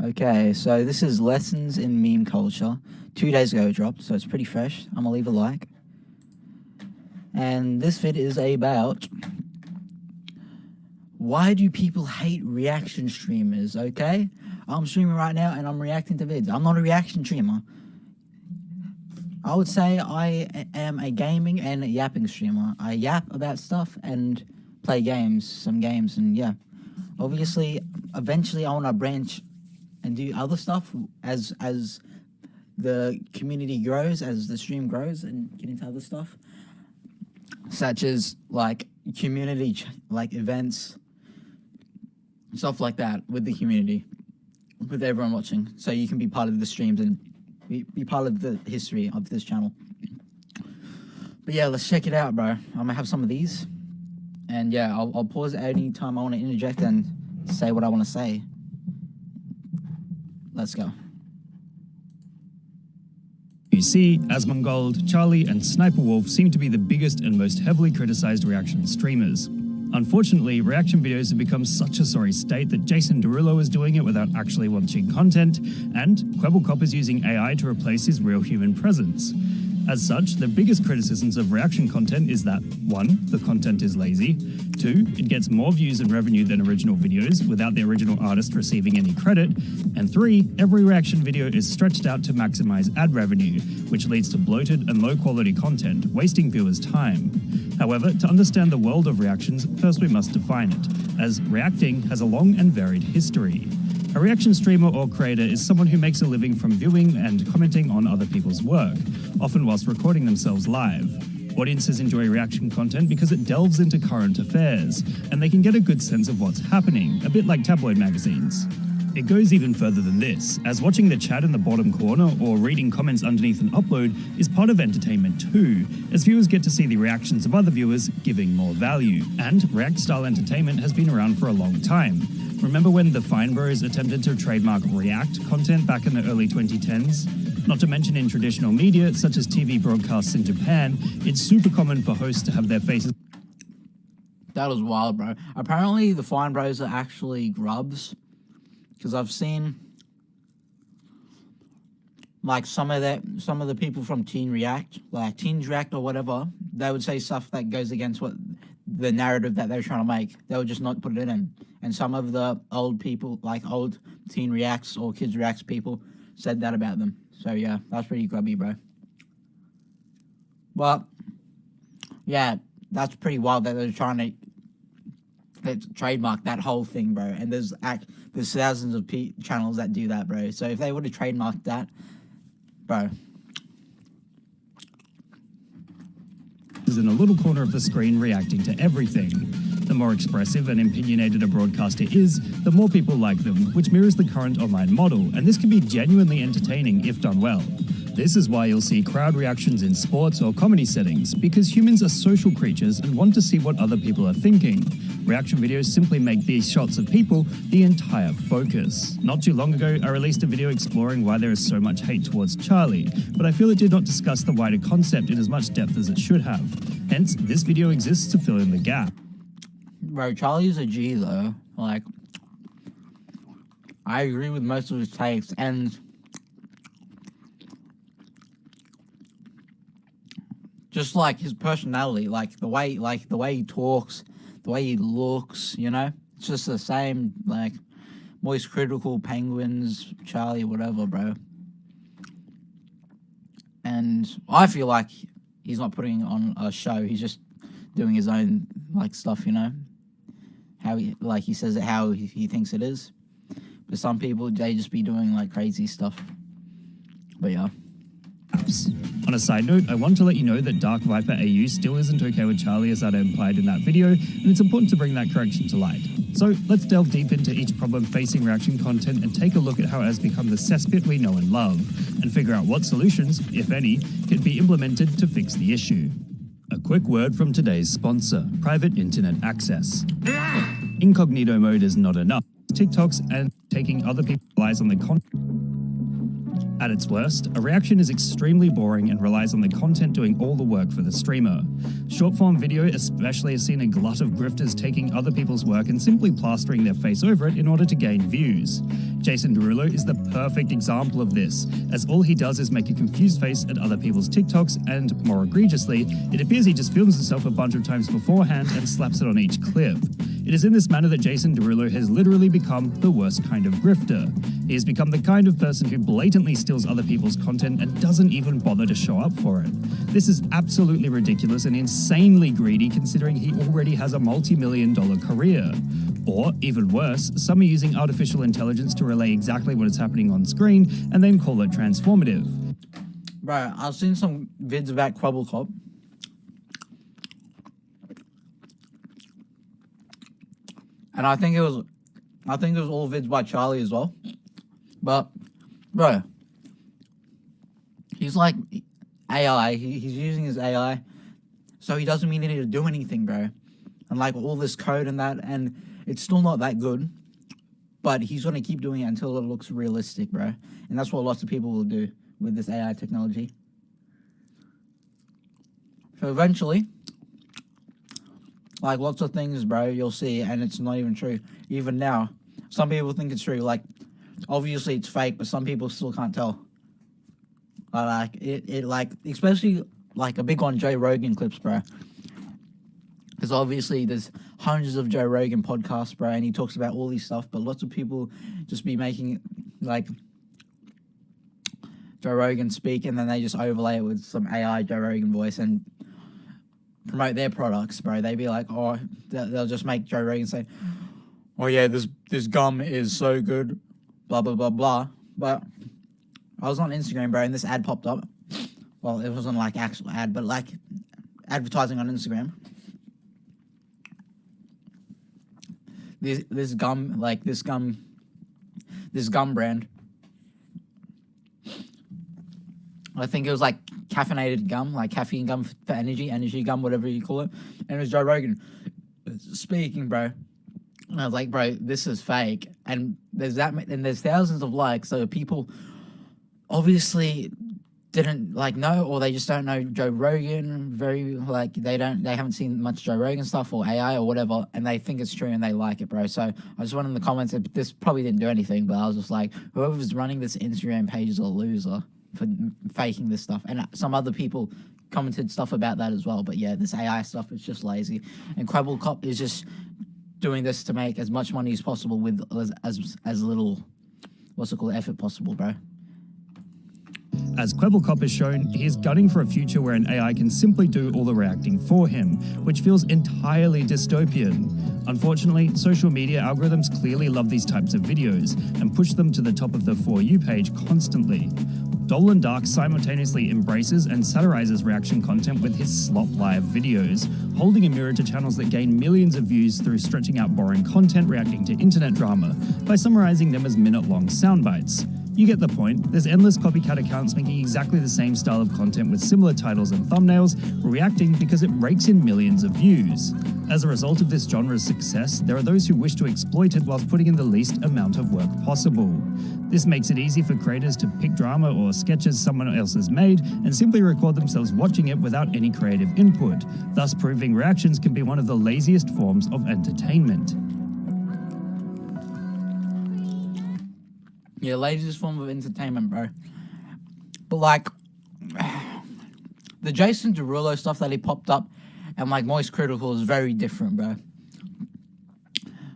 Okay, so this is Lessons in Meme Culture. 2 days ago it dropped, so it's pretty fresh. I'm gonna leave a like. And this vid is about why do people hate reaction streamers, okay? I'm streaming right now and I'm reacting to vids. I'm not a reaction streamer. I would say I am a gaming and a yapping streamer. I yap about stuff and play some games, and yeah. Obviously, eventually I want to branch and do other stuff as the community grows, as the stream grows, and get into other stuff, such as like community like events, stuff like that with the community, with everyone watching, so you can be part of the streams and be part of the history of this channel. But yeah, let's check it out, bro. I'm gonna have some of these, and yeah, I'll pause at any time I want to interject and say what I want to say. Let's go. You see, Asmongold, Charlie, and Sniper Wolf seem to be the biggest and most heavily criticized reaction streamers. Unfortunately, reaction videos have become such a sorry state that Jason Derulo is doing it without actually watching content, and Kwebbelkop is using AI to replace his real human presence. As such, the biggest criticisms of reaction content is that 1. The content is lazy, 2. It gets more views and revenue than original videos without the original artist receiving any credit, and 3. Every reaction video is stretched out to maximize ad revenue, which leads to bloated and low-quality content, wasting viewers' time. However, to understand the world of reactions, first we must define it, as reacting has a long and varied history. A reaction streamer or creator is someone who makes a living from viewing and commenting on other people's work, often whilst recording themselves live. Audiences enjoy reaction content because it delves into current affairs, and they can get a good sense of what's happening, a bit like tabloid magazines. It goes even further than this, as watching the chat in the bottom corner or reading comments underneath an upload is part of entertainment too, as viewers get to see the reactions of other viewers, giving more value. And React-style entertainment has been around for a long time. Remember when the Fine Bros attempted to trademark React content back in the early 2010s? Not to mention in traditional media, such as TV broadcasts in Japan, it's super common for hosts to have their faces... That was wild, bro. Apparently the Fine Bros are actually grubs, because I've seen like some of the people from Teen React, like Teens React or whatever, they would say stuff that goes against what the narrative that they're trying to make. They would just not put it in. And some of the old people, like old Teen Reacts or Kids Reacts people, said that about them. So yeah, that's pretty grubby, bro. But yeah, that's pretty wild that they're trying to trademark that whole thing, bro. And there's thousands of channels that do that, bro. So if they would have trademarked that, bro. Is in a little corner of the screen reacting to everything. The more expressive and opinionated a broadcaster is, the more people like them, which mirrors the current online model, and this can be genuinely entertaining if done well. This is why you'll see crowd reactions in sports or comedy settings, because humans are social creatures and want to see what other people are thinking. Reaction videos simply make these shots of people the entire focus. Not too long ago, I released a video exploring why there is so much hate towards Charlie, but I feel it did not discuss the wider concept in as much depth as it should have. Hence, this video exists to fill in the gap. Bro, Charlie's a G though. Like, I agree with most of his takes, and just like his personality, like the way he talks, the way he looks, you know, it's just the same. Like, Moist Critical, Penguins, Charlie, whatever, bro. And I feel like he's not putting on a show. He's just doing his own like stuff, you know. How he says it how he thinks it is. But some people, they just be doing like crazy stuff. But yeah. On a side note, I want to let you know that Dark Viper AU still isn't okay with Charlie as that I implied in that video, and it's important to bring that correction to light. So let's delve deep into each problem facing reaction content and take a look at how it has become the cesspit we know and love, and figure out what solutions, if any, can be implemented to fix the issue. A quick word from today's sponsor, Private Internet Access. Incognito mode is not enough. TikToks and taking other people's eyes on the content. At its worst, a reaction is extremely boring and relies on the content doing all the work for the streamer. Short-form video especially has seen a glut of grifters taking other people's work and simply plastering their face over it in order to gain views. Jason Derulo is the perfect example of this, as all he does is make a confused face at other people's TikToks, and more egregiously, it appears he just films himself a bunch of times beforehand and slaps it on each clip. It is in this manner that Jason Derulo has literally become the worst kind of grifter. He has become the kind of person who blatantly steals other people's content and doesn't even bother to show up for it. This is absolutely ridiculous and insanely greedy considering he already has a multi-million-dollar career. Or, even worse, some are using artificial intelligence to relay exactly what is happening on screen and then call it transformative. Bro, I've seen some vids about Quabblecop. And I think it was all vids by Charlie as well. But, bro, he's like AI. He's using his AI, so he doesn't mean need to do anything, bro. And like all this code and that, and it's still not that good. But he's gonna keep doing it until it looks realistic, bro. And that's what lots of people will do with this AI technology. So eventually, like lots of things, bro, you'll see, and it's not even true. Even now, some people think it's true. Like, obviously it's fake, but some people still can't tell. Like like especially like a big one, Joe Rogan clips, bro. Because obviously there's hundreds of Joe Rogan podcasts, bro, and he talks about all these stuff. But lots of people just be making like Joe Rogan speak, and then they just overlay it with some AI Joe Rogan voice and promote their products, bro. They be like, oh, they'll just make Joe Rogan say, oh yeah, this gum is so good, blah blah blah blah. But I was on Instagram, bro, and this ad popped up. Well, it wasn't like actual ad, but like advertising on Instagram. This gum brand. I think it was like caffeinated gum, like caffeine gum for energy gum, whatever you call it. And it was Joe Rogan speaking, bro. And I was like, bro, this is fake. And there's thousands of likes, so people obviously didn't like know, or they just don't know Joe Rogan they haven't seen much Joe Rogan stuff or AI or whatever, and they think it's true and they like it, bro. So I just went in the comments, and this probably didn't do anything, but I was just like, whoever's running this Instagram page is a loser for faking this stuff. And some other people commented stuff about that as well. But yeah, this AI stuff is just lazy, and Quabblecop is just doing this to make as much money as possible with as little effort possible, bro. As Quabblecop has shown, he is gunning for a future where an AI can simply do all the reacting for him, which feels entirely dystopian. Unfortunately, social media algorithms clearly love these types of videos and push them to the top of the For You page constantly. Dolan Dark simultaneously embraces and satirizes reaction content with his Slop Live videos, holding a mirror to channels that gain millions of views through stretching out boring content reacting to internet drama by summarizing them as minute-long soundbites. You get the point. There's endless copycat accounts making exactly the same style of content with similar titles and thumbnails, reacting because it rakes in millions of views. As a result of this genre's success, there are those who wish to exploit it whilst putting in the least amount of work possible. This makes it easy for creators to pick drama or sketches someone else has made and simply record themselves watching it without any creative input, thus proving reactions can be one of the laziest forms of entertainment. Yeah, laziest form of entertainment, bro. But like the Jason Derulo stuff that he popped up and like Moist Critical is very different, bro.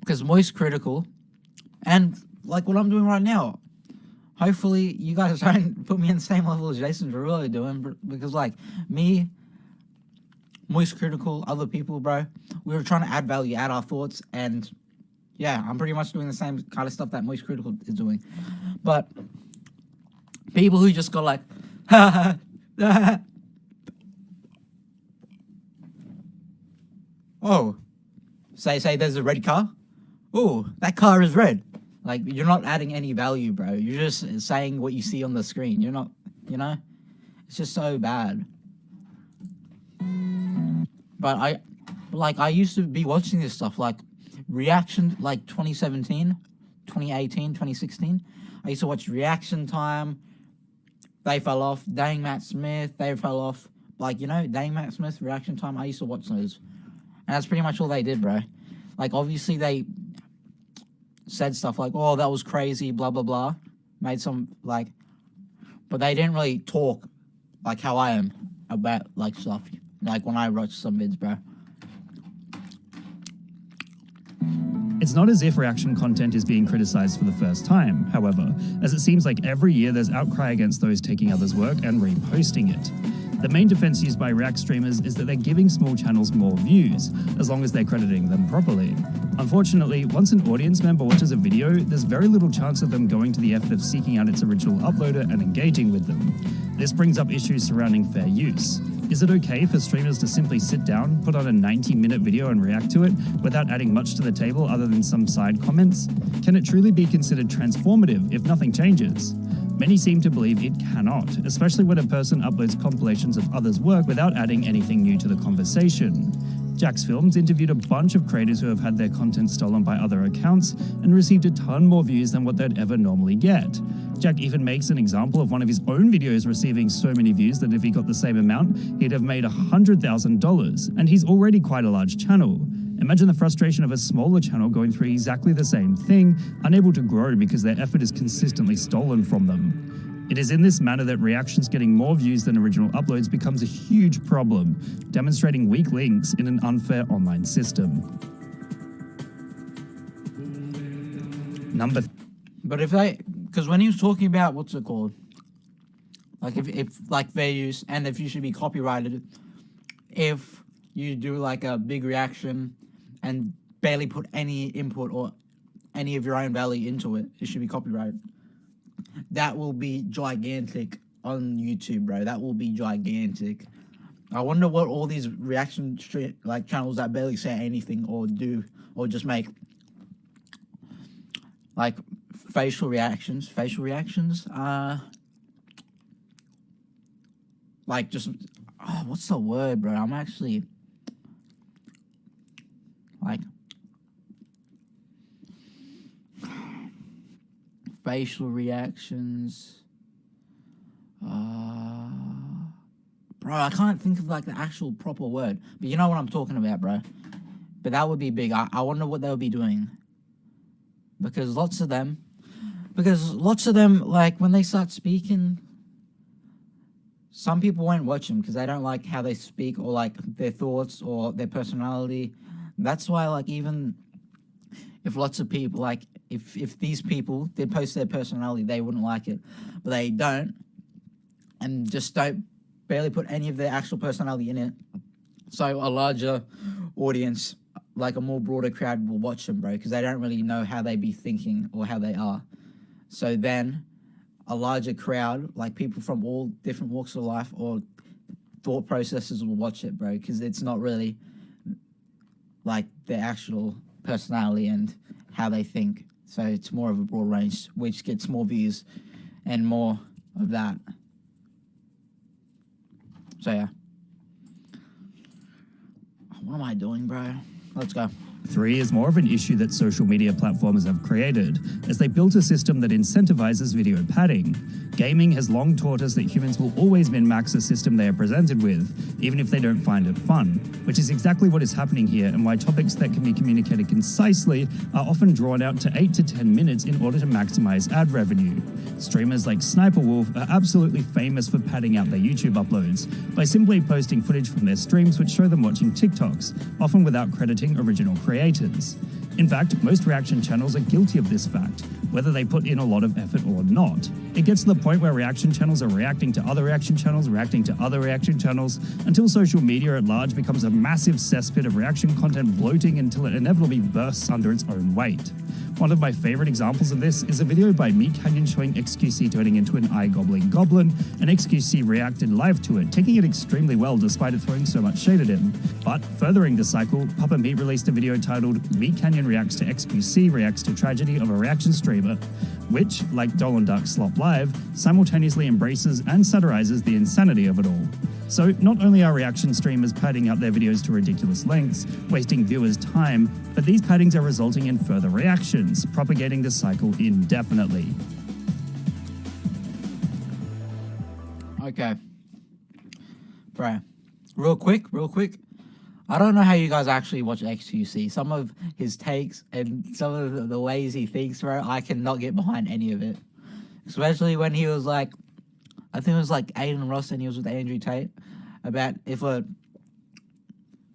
Because Moist Critical and like what I'm doing right now, hopefully you guys don't put me in the same level as Jason Derulo doing, because like me, Moist Critical, other people, bro, we were trying to add value, add our thoughts, and yeah, I'm pretty much doing the same kind of stuff that Moist Critical is doing. But people who just go like, ha ha, oh, say there's a red car. Oh, that car is red. Like, you're not adding any value, bro. You're just saying what you see on the screen. You're not, it's just so bad. But I used to be watching this stuff, like, Reaction, like 2017, 2018, 2016. I used to watch Reaction Time, they fell off. Dang Matt Smith, they fell off. Like, you know, Dang Matt Smith, reaction time, I used to watch those. And that's pretty much all they did, bro. Like, obviously they said stuff like, oh, that was crazy, blah, blah, blah. Made some, like, but they didn't really talk like how I am about, like, stuff. Like, when I watch some vids, bro. It's not as if reaction content is being criticized for the first time, however, as it seems like every year there's outcry against those taking others' work and reposting it. The main defense used by React streamers is that they're giving small channels more views, as long as they're crediting them properly. Unfortunately, once an audience member watches a video, there's very little chance of them going to the effort of seeking out its original uploader and engaging with them. This brings up issues surrounding fair use. Is it okay for streamers to simply sit down, put on a 90-minute video and react to it without adding much to the table other than some side comments? Can it truly be considered transformative if nothing changes? Many seem to believe it cannot, especially when a person uploads compilations of others' work without adding anything new to the conversation. Jack's Films interviewed a bunch of creators who have had their content stolen by other accounts and received a ton more views than what they'd ever normally get. Jack even makes an example of one of his own videos receiving so many views that if he got the same amount, he'd have made $100,000, and he's already quite a large channel. Imagine the frustration of a smaller channel going through exactly the same thing, unable to grow because their effort is consistently stolen from them. It is in this manner that reactions getting more views than original uploads becomes a huge problem, demonstrating weak links in an unfair online system. But if they, because when he was talking about, what's it called? Like if like fair use, and if you should be copyrighted, if you do like a big reaction and barely put any input or any of your own value into it, it should be copyrighted. That will be gigantic on YouTube, bro. That will be gigantic. I wonder what all these reaction like channels that barely say anything or do or just make like facial reactions, like just, oh, what's the word, bro? I'm actually like facial reactions. Bro, I can't think of like the actual proper word, but you know what I'm talking about, bro. But that would be big. I wonder what they'll be doing, because lots of them, like when they start speaking, some people won't watch them because they don't like how they speak or like their thoughts or their personality. That's why, like, even if lots of people, like, if these people did post their personality, they wouldn't like it. But they don't, and just don't barely put any of their actual personality in it. So a larger audience, like a more broader crowd, will watch them, bro, because they don't really know how they be thinking or how they are. So then a larger crowd, like people from all different walks of life or thought processes, will watch it, bro, because it's not really like their actual personality and how they think. So it's more of a broad range, which gets more views and more of that. So yeah. What am I doing, bro? Let's go. 3 is more of an issue that social media platforms have created, as they built a system that incentivizes video padding. Gaming has long taught us that humans will always min-max a system they are presented with, even if they don't find it fun, which is exactly what is happening here and why topics that can be communicated concisely are often drawn out to 8 to 10 minutes in order to maximize ad revenue. Streamers like Sniper Wolf are absolutely famous for padding out their YouTube uploads by simply posting footage from their streams which show them watching TikToks, often without crediting original creators. In fact, most reaction channels are guilty of this fact, whether they put in a lot of effort or not. It gets to the point where reaction channels are reacting to other reaction channels, reacting to other reaction channels, until social media at large becomes a massive cesspit of reaction content bloating until it inevitably bursts under its own weight. One of my favorite examples of this is a video by Meat Canyon showing XQC turning into an eye-gobbling goblin, and XQC reacted live to it, taking it extremely well despite it throwing so much shade at him. But furthering the cycle, Papa Meat released a video titled Meat Canyon Reacts to XQC Reacts to Tragedy of a Reaction Streamer, which, like Dolan Duck Slop Live, simultaneously embraces and satirizes the insanity of it all. So not only are reaction streamers padding out their videos to ridiculous lengths, wasting viewers' time, but these paddings are resulting in further reactions, propagating the cycle indefinitely. Okay. Bro. Real quick. I don't know how you guys actually watch XQC. Some of his takes and some of the ways he thinks, bro, I cannot get behind any of it. Especially when he was like, I think it was like Aiden Ross and he was with Andrew Tate, about if a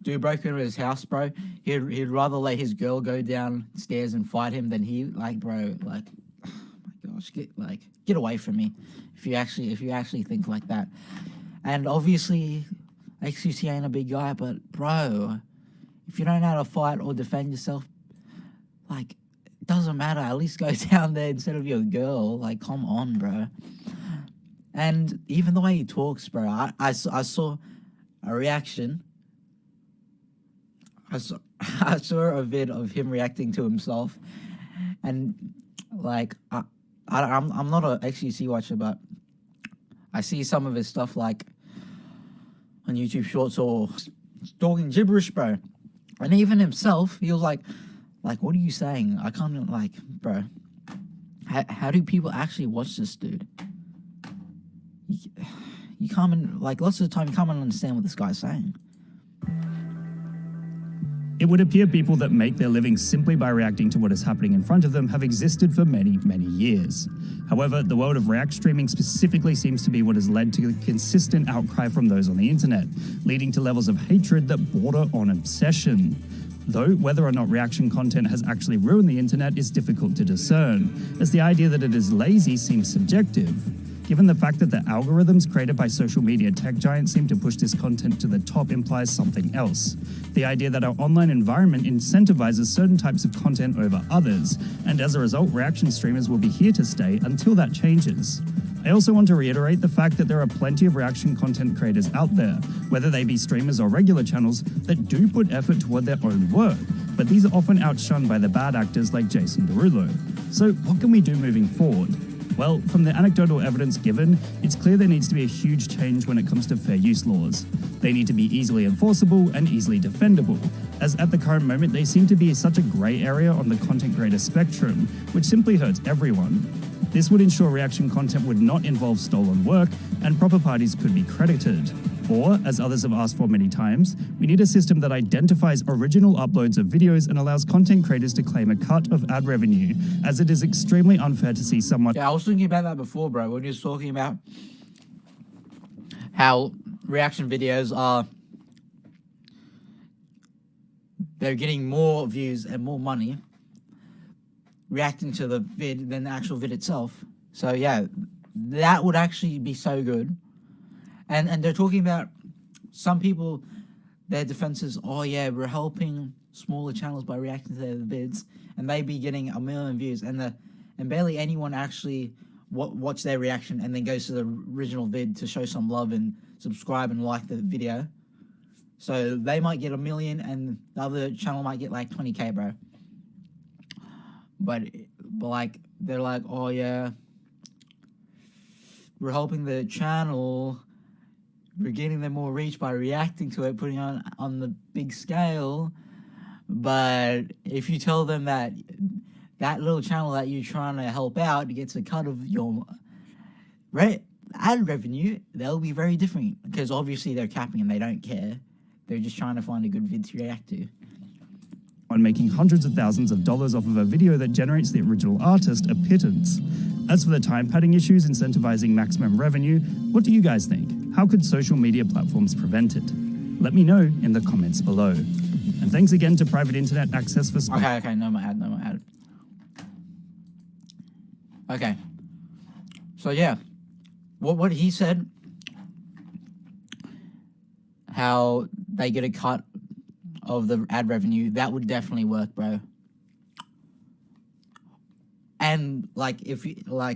dude broke into his house, bro, he'd rather let his girl go downstairs and fight him than he, like, bro, like, oh my gosh, get away from me if you actually think like that. And obviously, XQC ain't a big guy, but bro, if you don't know how to fight or defend yourself, like, it doesn't matter. At least go down there instead of your girl. Like, come on, bro. And even the way he talks, bro, I saw a reaction. I saw a vid of him reacting to himself, and like I'm not a XQC watcher, but I see some of his stuff like on YouTube Shorts or talking gibberish, bro. And even himself, he was like, what are you saying? I can't, like, bro. How do people actually watch this dude? You can't, like, lots of the time you can't understand what this guy's saying. It would appear people that make their living simply by reacting to what is happening in front of them have existed for many, many years. However, the world of React streaming specifically seems to be what has led to a consistent outcry from those on the internet, leading to levels of hatred that border on obsession. Though whether or not reaction content has actually ruined the internet is difficult to discern, as the idea that it is lazy seems subjective. Given the fact that the algorithms created by social media tech giants seem to push this content to the top implies something else. The idea that our online environment incentivizes certain types of content over others, and as a result, reaction streamers will be here to stay until that changes. I also want to reiterate the fact that there are plenty of reaction content creators out there, whether they be streamers or regular channels, that do put effort toward their own work, but these are often outshunned by the bad actors like Jason Derulo. So what can we do moving forward? Well, from the anecdotal evidence given, it's clear there needs to be a huge change when it comes to fair use laws. They need to be easily enforceable and easily defendable, as at the current moment they seem to be such a grey area on the content creator spectrum, which simply hurts everyone. This would ensure reaction content would not involve stolen work, and proper parties could be credited. Or, as others have asked for many times, we need a system that identifies original uploads of videos and allows content creators to claim a cut of ad revenue, as it is extremely unfair to see someone... Yeah, I was thinking about that before, bro, when you was talking about how reaction videos are... they're getting more views and more money reacting to the vid than the actual vid itself. So, yeah, that would actually be so good. And they're talking about some people, their defense is, oh yeah, we're helping smaller channels by reacting to their vids, and they be getting 1 million views, and barely anyone actually watch their reaction and then goes to the original vid to show some love and subscribe and like the video. So they might get 1 million, and the other channel might get like 20k, bro. But like they're like, oh yeah, we're helping the channel. We're getting them more reach by reacting to it, putting on the big scale. But if you tell them that little channel that you're trying to help out gets a cut of your ad revenue, they'll be very different. Because obviously they're capping and they don't care. They're just trying to find a good vid to react to. On making hundreds of thousands of dollars off of a video that generates the original artist a pittance. As for the time padding issues incentivizing maximum revenue, what do you guys think? How could social media platforms prevent it? Let me know in the comments below. And thanks again to Private Internet Access for... Okay, no more ad. Okay. So yeah, what he said, how they get a cut of the ad revenue, that would definitely work, bro. And like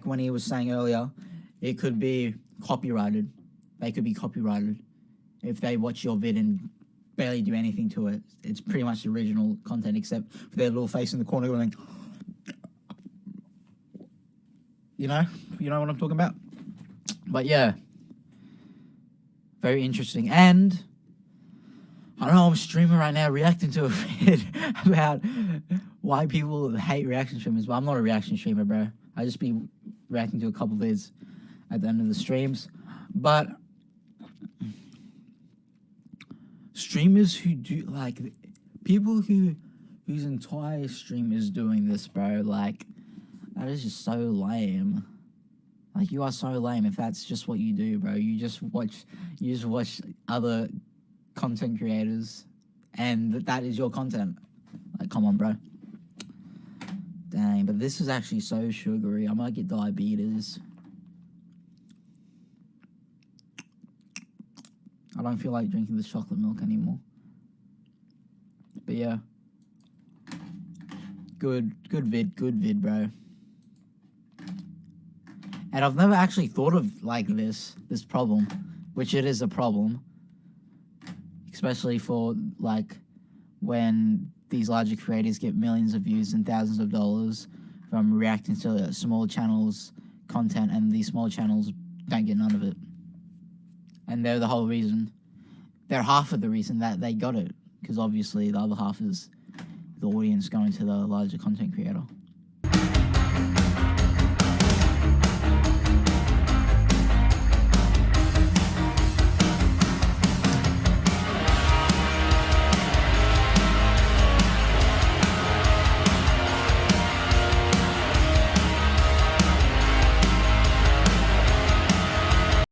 when he was saying earlier, it could be copyrighted. They could be copyrighted if they watch your vid and barely do anything to it. It's pretty much the original content except for their little face in the corner going, you know what I'm talking about. But yeah, very interesting. And I don't know, I'm streaming right now reacting to a vid about why people hate reaction streamers, but I'm not a reaction streamer, bro. I just be reacting to a couple vids at the end of the streams. But streamers who do, like, people whose entire stream is doing this, bro, like, that is just so lame. Like, you are so lame if that's just what you do, bro. You just watch other content creators, and that is your content. Like, come on, bro. Dang, but this is actually so sugary. I might get diabetes. I don't feel like drinking this chocolate milk anymore. But yeah. Good vid, bro. And I've never actually thought of, like, this problem, which it is a problem. Especially for, like, when these larger creators get millions of views and thousands of dollars from reacting to small channels' content, and these small channels don't get none of it. And they're the whole reason. They're half of the reason that they got it. Because obviously the other half is the audience going to the larger content creator.